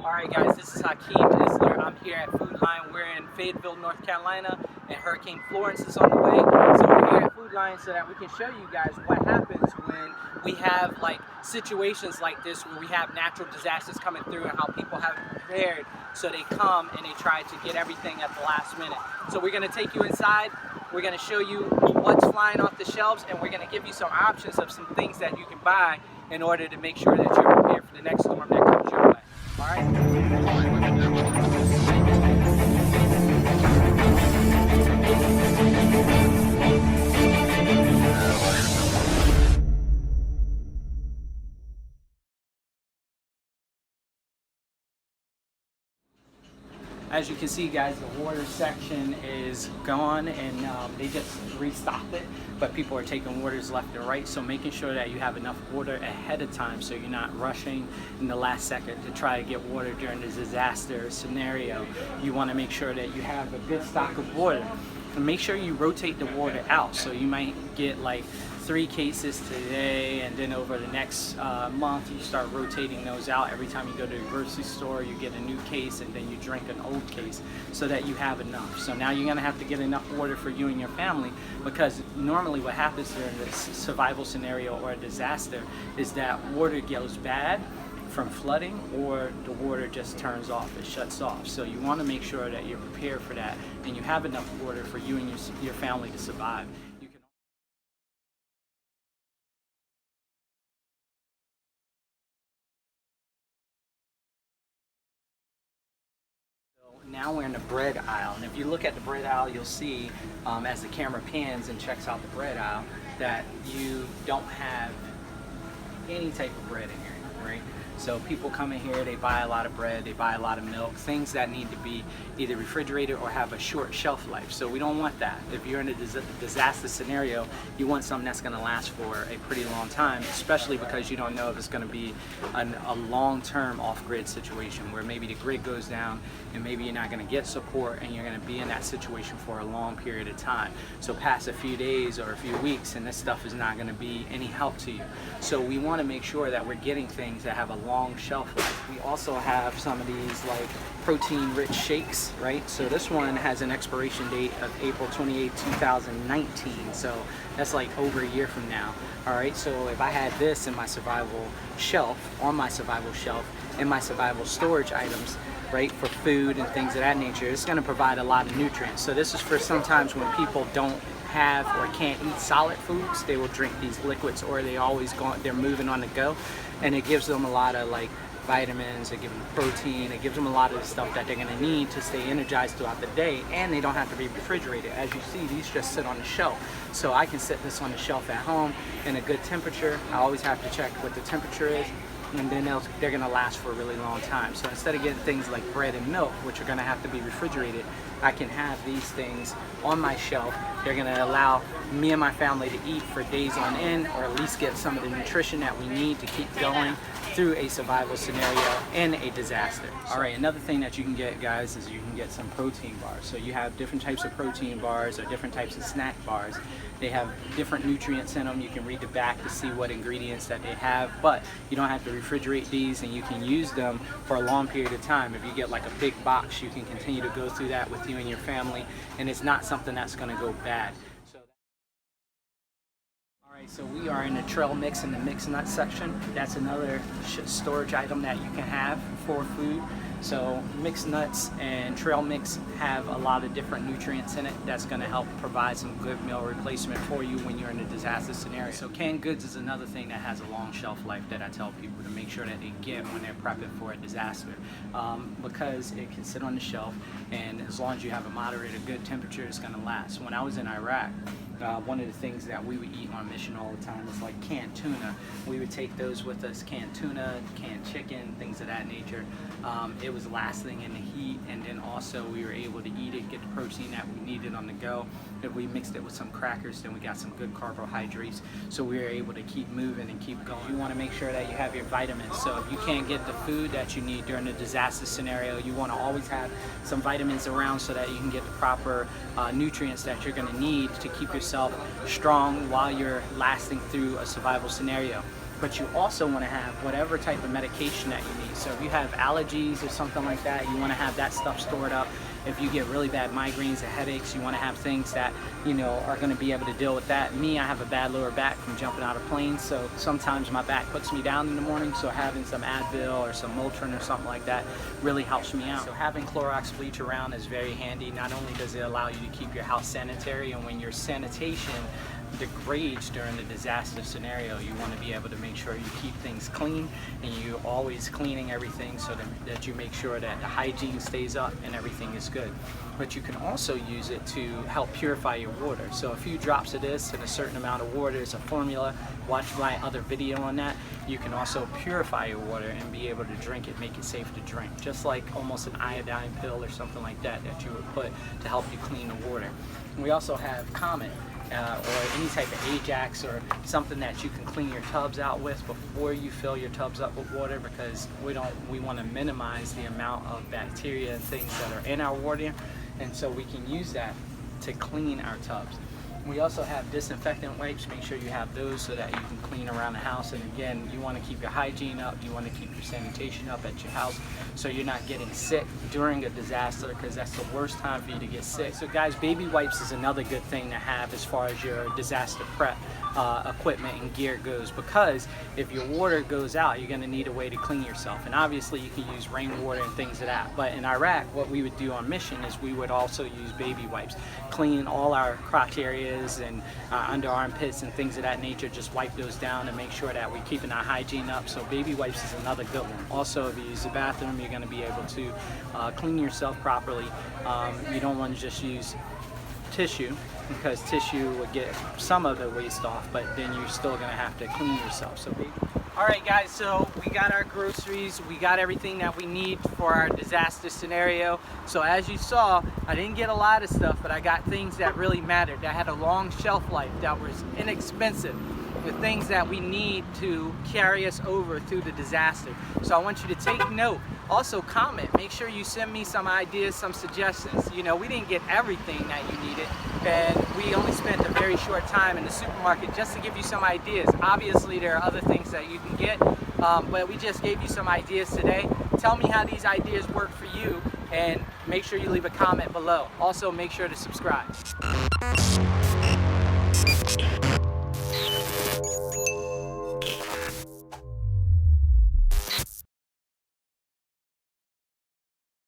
Alright guys, this is Hakim Isler. I'm here at Food Line. We're in Fayetteville, North Carolina, and Hurricane Florence is on the way. So we're here at Food Line so that we can show you guys what happens when we have like situations like this where we have natural disasters coming through and how people have prepared so they come and they try to get everything at the last minute. So we're going to take you inside. We're going to show you what's flying off the shelves, and we're going to give you some options of some things that you can buy in order to make sure that you're prepared for the next storm that comes your way. All right. As you can see, guys, the water section is gone, and they just restocked it, but people are taking waters left and right, so making sure that you have enough water ahead of time so you're not rushing in the last second to try to get water during the disaster scenario. You want to make sure that you have a good stock of water, and make sure you rotate the water out. So you might get like 3 cases today, and then over the next month you start rotating those out. Every time you go to the grocery store you get a new case, and then you drink an old case so that you have enough. So now you're going to have to get enough water for you and your family, because normally what happens during this survival scenario or a disaster is that water goes bad from flooding, or the water just turns off, it shuts off. So you want to make sure that you're prepared for that and you have enough water for you and your family to survive. Now we're in the bread aisle, and if you look at the bread aisle, you'll see as the camera pans and checks out the bread aisle that you don't have any type of bread in here, right? So people come in here, they buy a lot of bread, they buy a lot of milk, things that need to be either refrigerated or have a short shelf life. So we don't want that. If you're in a disaster scenario, you want something that's going to last for a pretty long time, especially because you don't know if it's going to be a long-term off-grid situation where maybe the grid goes down and maybe you're not going to get support and you're going to be in that situation for a long period of time. So past a few days or a few weeks and this stuff is not going to be any help to you. So we want to make sure that we're getting things that have a long shelf life. We also have some of these like protein-rich shakes, right? So this one has an expiration date of April 28, 2019. So that's like over a year from now. All right, so if I had this in my survival shelf, on my survival shelf, in my survival storage items, right, for food and things of that nature, it's going to provide a lot of nutrients. So this is for sometimes when people don't have or can't eat solid foods, they will drink these liquids, or they're moving on the go, and it gives them a lot of like vitamins, it gives them protein, it gives them a lot of the stuff that they're going to need to stay energized throughout the day, and they don't have to be refrigerated. As you see, these just sit on the shelf, so I can set this on the shelf at home in a good temperature. I always have to check what the temperature is, and then they're going to last for a really long time. So instead of getting things like bread and milk, which are going to have to be refrigerated, I can have these things on my shelf. They're going to allow me and my family to eat for days on end, or at least get some of the nutrition that we need to keep going through a survival scenario in a disaster. All right, another thing that you can get, guys, is you can get some protein bars. So you have different types of protein bars or different types of snack bars. They have different nutrients in them. You can read the back to see what ingredients that they have, but you don't have to refrigerate these, and you can use them for a long period of time. If you get like a big box, you can continue to go through that with you and your family, and it's not something that's going to go bad. So we are in the trail mix in the mixed nut section. That's another storage item that you can have for food. So mixed nuts and trail mix have a lot of different nutrients in it that's going to help provide some good meal replacement for you when you're in a disaster scenario. So canned goods is another thing that has a long shelf life that I tell people to make sure that they get when they're prepping for a disaster, because it can sit on the shelf, and as long as you have a moderate or good temperature, it's going to last. When I was in Iraq, one of the things that we would eat on mission all the time is like canned tuna. We would take those with us, canned tuna, canned chicken, things of that nature. It was lasting in the heat, and then also we were able to eat it, get the protein that we needed on the go. If we mixed it with some crackers, then we got some good carbohydrates, so we were able to keep moving and keep going. You want to make sure that you have your vitamins, so if you can't get the food that you need during a disaster scenario, you want to always have some vitamins around so that you can get the proper nutrients that you're going to need to keep yourself strong while you're lasting through a survival scenario. But you also want to have whatever type of medication that you need. So if you have allergies or something like that, you want to have that stuff stored up. If you get really bad migraines and headaches, you want to have things that, you know, are going to be able to deal with that. Me, I have a bad lower back from jumping out of planes, so sometimes my back puts me down in the morning, so having some Advil or some Motrin or something like that really helps me out. So having Clorox bleach around is very handy. Not only does it allow you to keep your house sanitary, and when your sanitation degrades during the disaster scenario, you want to be able to make sure you keep things clean and you're always cleaning everything so that you make sure that the hygiene stays up and everything is good. But you can also use it to help purify your water. So a few drops of this and a certain amount of water is a formula. Watch my other video on that. You can also purify your water and be able to drink it, make it safe to drink, just like almost an iodine pill or something like that you would put to help you clean the water. We also have Comet. Or any type of Ajax or something that you can clean your tubs out with before you fill your tubs up with water, because we want to minimize the amount of bacteria and things that are in our water, and so we can use that to clean our tubs. We also have disinfectant wipes. Make sure you have those so that you can clean around the house. And again, you want to keep your hygiene up. You want to keep your sanitation up at your house so you're not getting sick during a disaster, because that's the worst time for you to get sick. So guys, baby wipes is another good thing to have as far as your disaster prep equipment and gear goes, because if your water goes out, you're going to need a way to clean yourself. And obviously you can use rainwater and things of that. But in Iraq, what we would do on mission is we would also use baby wipes. Clean all our crotch areas and under armpits and things of that nature. Just wipe those down and make sure that we're keeping our hygiene up. So baby wipes is another good one. Also, if you use the bathroom, you're going to be able to clean yourself properly. You don't want to just use tissue, because tissue would get some of the waste off, but then you're still going to have to clean yourself. So alright guys, so we got our groceries, we got everything that we need for our disaster scenario. So as you saw, I didn't get a lot of stuff, but I got things that really mattered, that had a long shelf life, that was inexpensive, the things that we need to carry us over through the disaster. So I want you to take note. Also comment, make sure you send me some ideas, some suggestions. You know, we didn't get everything that you needed, and we only spent a very short time in the supermarket just to give you some ideas. Obviously there are other things that you can get, but we just gave you some ideas today. Tell me how these ideas work for you, and make sure you leave a comment below. Also make sure to subscribe.